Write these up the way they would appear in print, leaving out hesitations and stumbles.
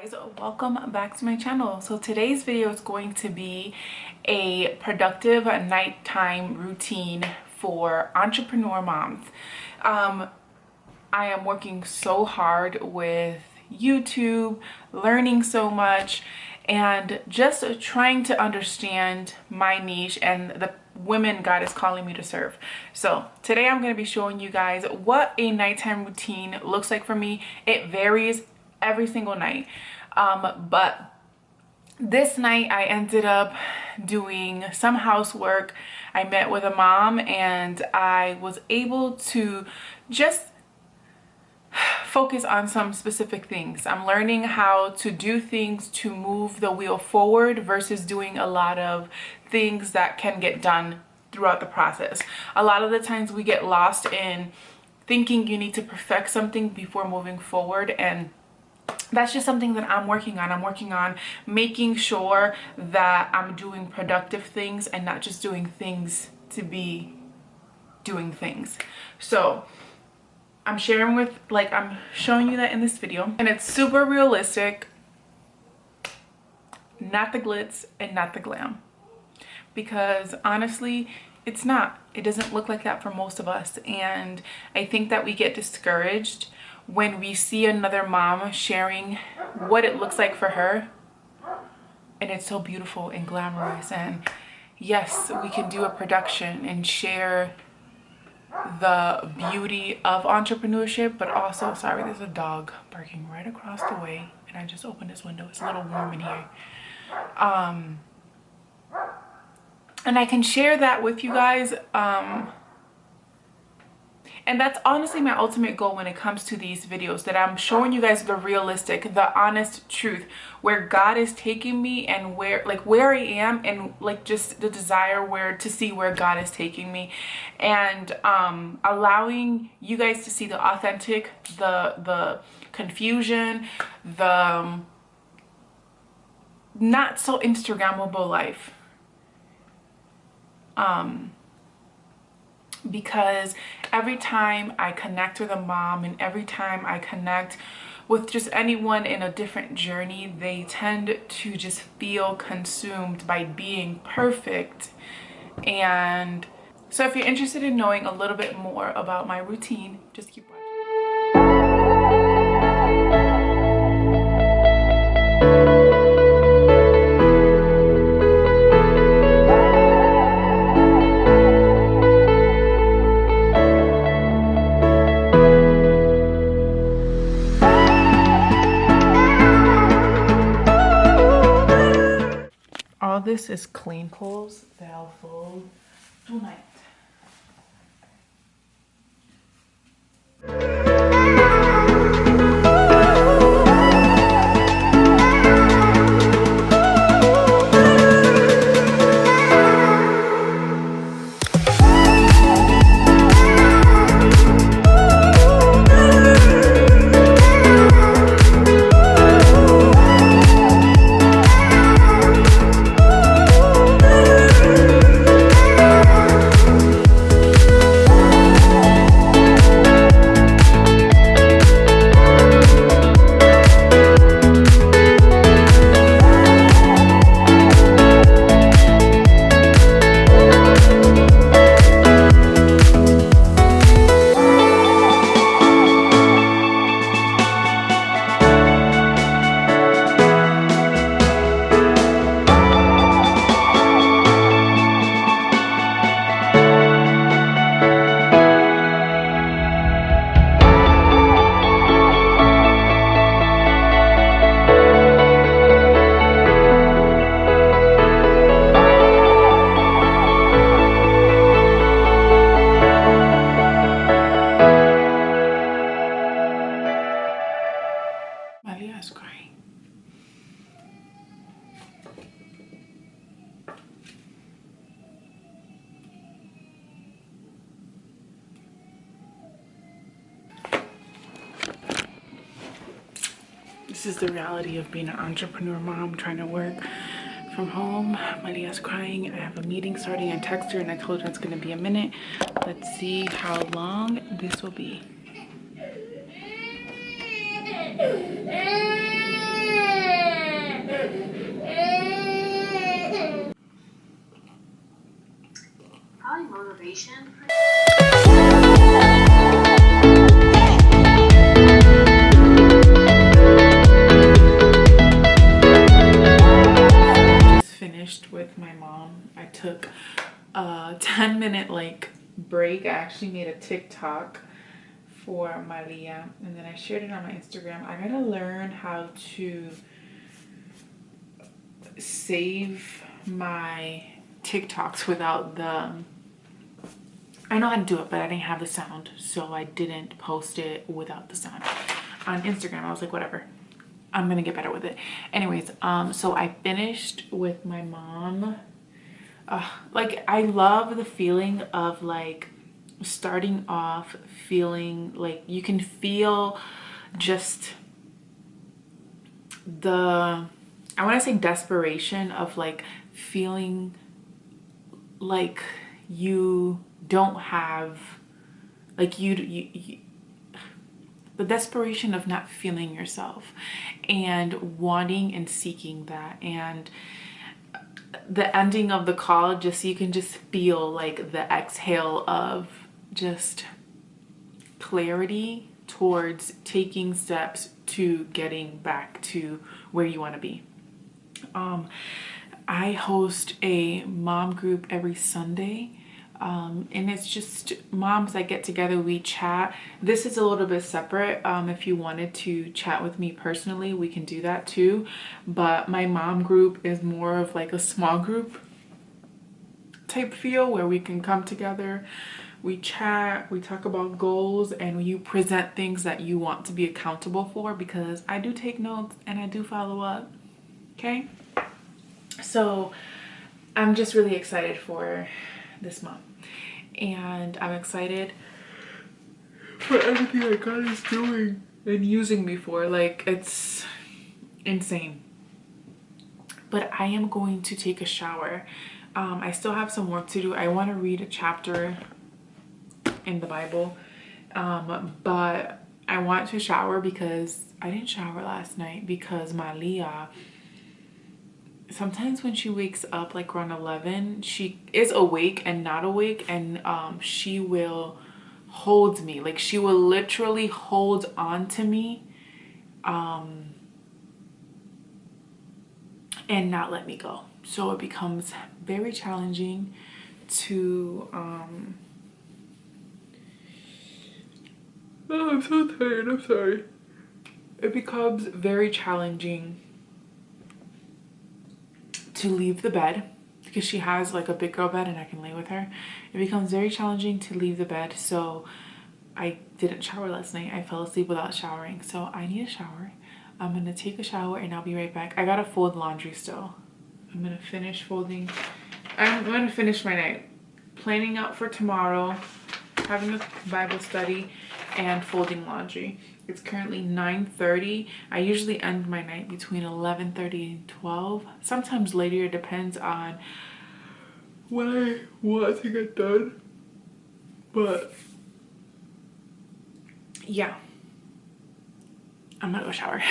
Guys, welcome back to my channel. So today's video is going to be a productive nighttime routine for entrepreneur moms. I am working so hard with YouTube, learning so much, and just trying to understand my niche and the women God is calling me to serve. So today I'm going to be showing you guys what a nighttime routine looks like for me. It varies every single night, but this night I ended up doing some housework. I met with a mom and I was able to just focus on some specific things. I'm learning how to do things to move the wheel forward versus doing a lot of things that can get done throughout the process. A lot of the times we get lost in thinking you need to perfect something before moving forward, and that's just something that I'm working on. I'm working on making sure that I'm doing productive things and not just doing things to be doing things. So I'm showing you that in this video, and it's super realistic, not the glitz and not the glam, because honestly it's not. It doesn't look like that for most of us, and I think that we get discouraged when we see another mom sharing what it looks like for her, and it's so beautiful and glamorous. And yes, we can do a production and share the beauty of entrepreneurship, but also, sorry, there's a dog barking right across the way and I just opened this window. It's a little warm in here. And I can share that with you guys, and that's honestly my ultimate goal when it comes to these videos, that I'm showing you guys the realistic, the honest truth, where God is taking me and where I am, and just the desire to see where God is taking me, and allowing you guys to see the authentic, the confusion, the not so Instagrammable life. Because every time I connect with a mom, and every time I connect with just anyone in a different journey, they tend to just feel consumed by being perfect. And so if you're interested in knowing a little bit more about my routine, just keep watching. All this is clean clothes that I'll fold tonight. Malia's crying. This is the reality of being an entrepreneur mom, trying to work from home. Maria's crying. I have a meeting starting. I text her and I told her it's going to be a minute. Let's see how long this will be. situation. Just finished with my mom. I took a 10-minute like break. I actually made a TikTok for Maria and then I shared it on my Instagram. I gotta learn how to save my TikToks without the, I know how to do it, but I didn't have the sound, so I didn't post it without the sound. On Instagram, I was like, whatever, I'm gonna get better with it. Anyways, so I finished with my mom. Like, I love the feeling of like starting off feeling like you can feel just the, I want to say desperation of like feeling like you don't have, like you the desperation of not feeling yourself and wanting and seeking that, and the ending of the call, just you can just feel like the exhale of just clarity towards taking steps to getting back to where you want to be. I host a mom group every Sunday, and it's just moms that get together, we chat. This is a little bit separate. If you wanted to chat with me personally, we can do that too, but my mom group is more of like a small group type feel where we can come together, we chat, we talk about goals, and you present things that you want to be accountable for, because I do take notes and I do follow up. Okay, so I'm just really excited for this month, and I'm excited for everything that God is doing and using me for. Like, it's insane. But I am going to take a shower. I still have some work to do. I want to read a chapter in the Bible, but I want to shower because I didn't shower last night, because Malia, sometimes when she wakes up like around 11, she is awake and not awake, and she will hold me, like she will literally hold on to me and not let me go. So it becomes very challenging to oh, I'm so tired, I'm sorry. It becomes very challenging to leave the bed, because she has like a big girl bed and I can lay with her. It becomes very challenging to leave the bed, so I didn't shower last night. I fell asleep without showering, so I need a shower. I'm gonna take a shower and I'll be right back. I gotta fold laundry still. I'm gonna finish folding. I'm gonna finish my night, planning out for tomorrow, having a Bible study, and folding laundry. It's currently 9:30. I usually end my night between 11:30 and 12. Sometimes later, it depends on what I want to get done. But yeah, I'm gonna go shower.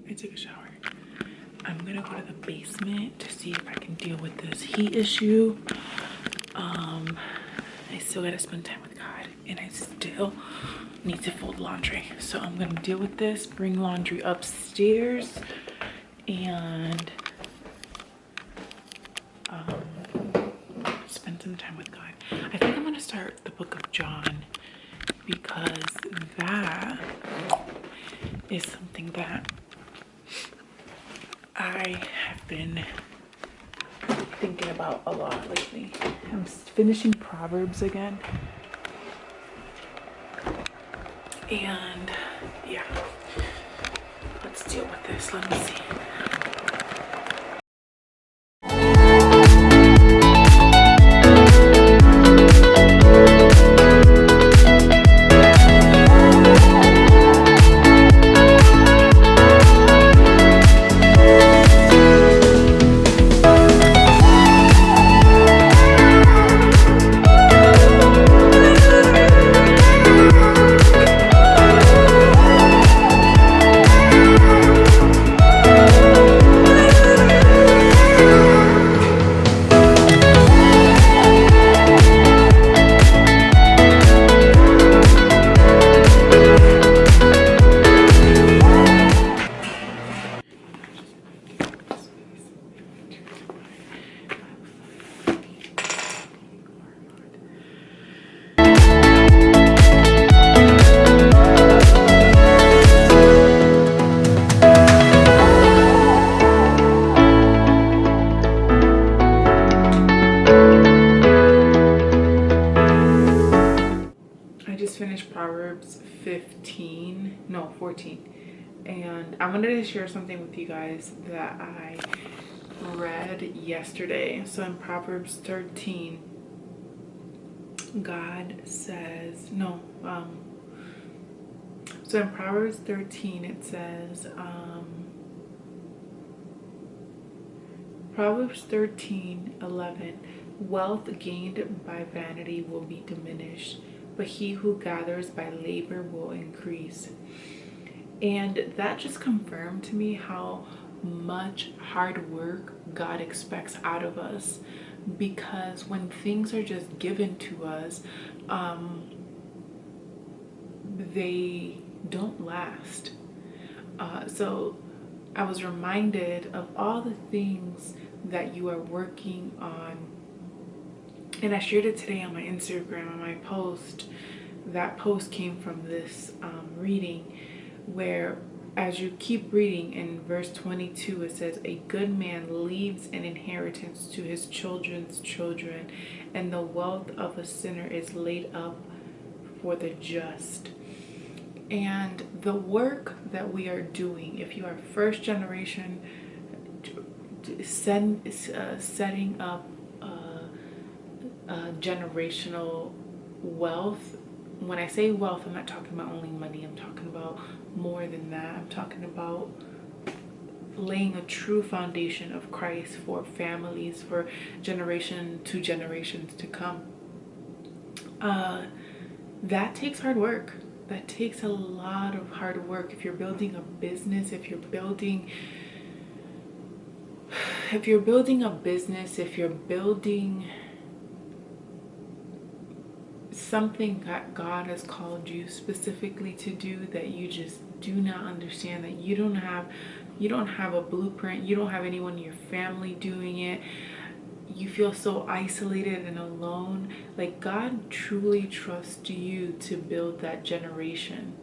I took a shower. I'm gonna go to the basement to see if I can deal with this heat issue. I still gotta spend time with God, and I still need to fold laundry. So I'm gonna deal with this, bring laundry upstairs, and spend some time with God. I think I'm gonna start the book of John, because that is something that I have been thinking about a lot lately. I'm finishing Proverbs again, and yeah, let's deal with this. Let me see. finished Proverbs 14, and I wanted to share something with you guys that I read yesterday. So in Proverbs 13, God says, so in Proverbs 13 it says, Proverbs 13:11, wealth gained by vanity will be diminished, but he who gathers by labor will increase. And that just confirmed to me how much hard work God expects out of us, because when things are just given to us, they don't last. So I was reminded of all the things that you are working on, and I shared it today on my Instagram on my post. That post came from this reading, where as you keep reading in verse 22, it says, a good man leaves an inheritance to his children's children, and the wealth of a sinner is laid up for the just. And the work that we are doing, if you are first generation, setting up generational wealth. When I say wealth, I'm not talking about only money. I'm talking about more than that. I'm talking about laying a true foundation of Christ for families, for generation to generations to come. That takes hard work. That takes a lot of hard work. If you're building a business, if you're building something that God has called you specifically to do, that you just do not understand, that you don't have a blueprint, you don't have anyone in your family doing it, you feel so isolated and alone, like God truly trusts you to build that generation.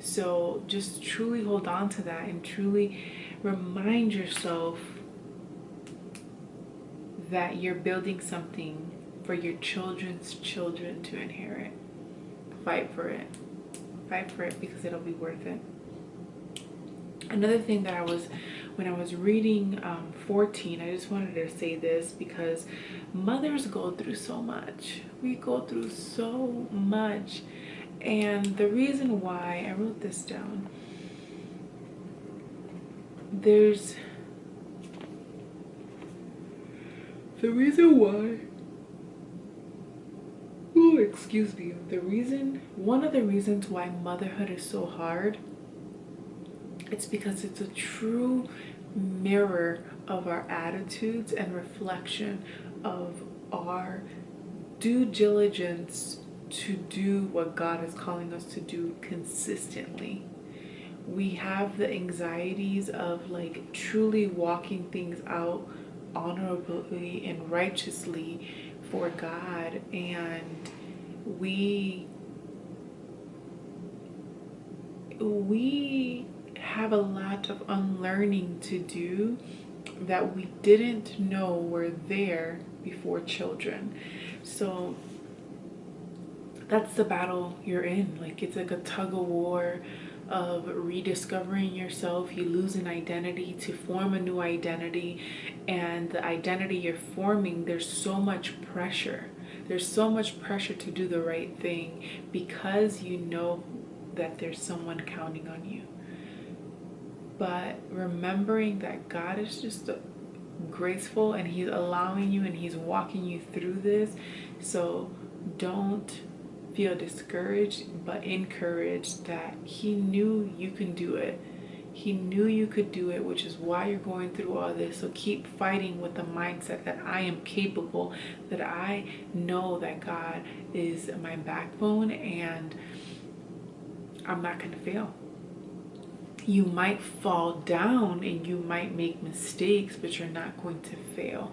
So just truly hold on to that and truly remind yourself that you're building something for your children's children to inherit. Fight for it. Fight for it, because it'll be worth it. Another thing that when I was reading 14, I just wanted to say this, because mothers go through so much. We go through so much. And the reason why, I wrote this down, one of the reasons why motherhood is so hard, it's because it's a true mirror of our attitudes and reflection of our due diligence to do what God is calling us to do consistently. We have the anxieties of like truly walking things out honorably and righteously for God, and we have a lot of unlearning to do that we didn't know were there before children. So that's the battle you're in. Like, it's like a tug of war of rediscovering yourself. You lose an identity to form a new identity, and the identity you're forming, there's so much pressure. There's so much pressure to do the right thing, because you know that there's someone counting on you. But remembering that God is just graceful, and he's allowing you and he's walking you through this. So don't feel discouraged, but encouraged that he knew you can do it. He knew you could do it, which is why you're going through all this. So keep fighting with the mindset that I am capable, that I know that God is my backbone, and I'm not going to fail. You might fall down and you might make mistakes, but you're not going to fail.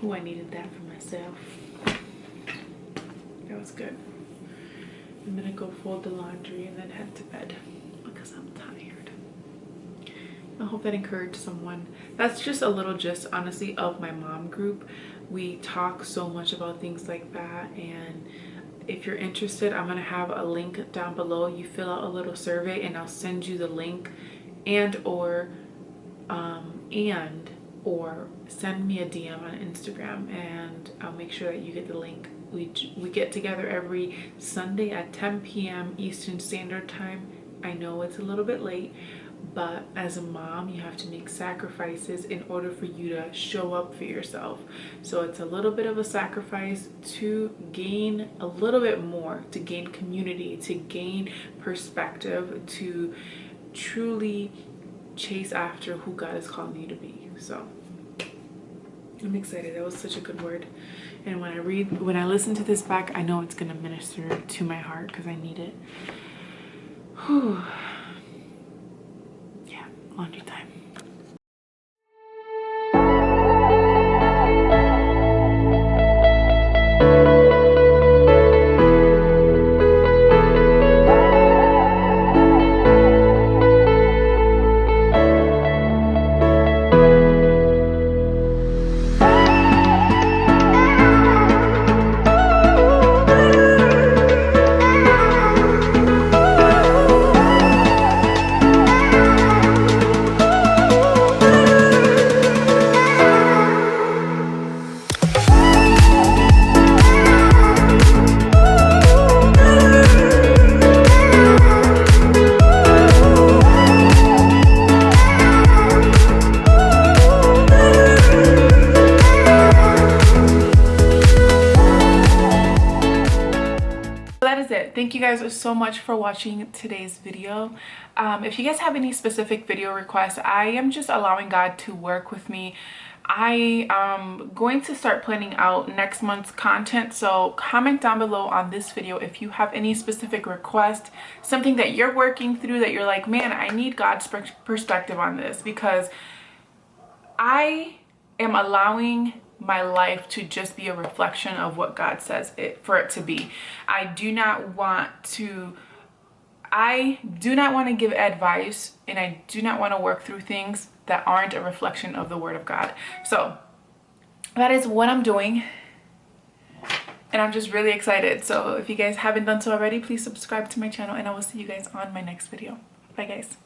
Oh, I needed that for myself. That was good. I'm gonna go fold the laundry and then head to bed because I'm tired. I hope that encouraged someone. That's just a little gist, honestly, of my mom group. We talk so much about things like that, and if you're interested, I'm gonna have a link down below. You fill out a little survey and I'll send you the link, and or send me a DM on Instagram and I'll make sure that you get the link. We get together every Sunday at 10 p.m. Eastern Standard Time. I know it's a little bit late, but as a mom, you have to make sacrifices in order for you to show up for yourself. So it's a little bit of a sacrifice to gain a little bit more, to gain community, to gain perspective, to truly chase after who God is calling you to be. So I'm excited. That was such a good word. And when I listen to this back, I know it's gonna minister to my heart because I need it. Whew. Yeah, laundry time. Thank you guys so much for watching today's video. If you guys have any specific video requests, I am just allowing God to work with me. I am going to start planning out next month's content, so comment down below on this video if you have any specific request, something that you're working through that you're like, man, I need God's perspective on this, because I am allowing my life to just be a reflection of what God says for it to be. I do not want to give advice, and I do not want to work through things that aren't a reflection of the Word of God. So that is what I'm doing, and I'm just really excited. So if you guys haven't done so already, please subscribe to my channel, and I will see you guys on my next video. Bye guys.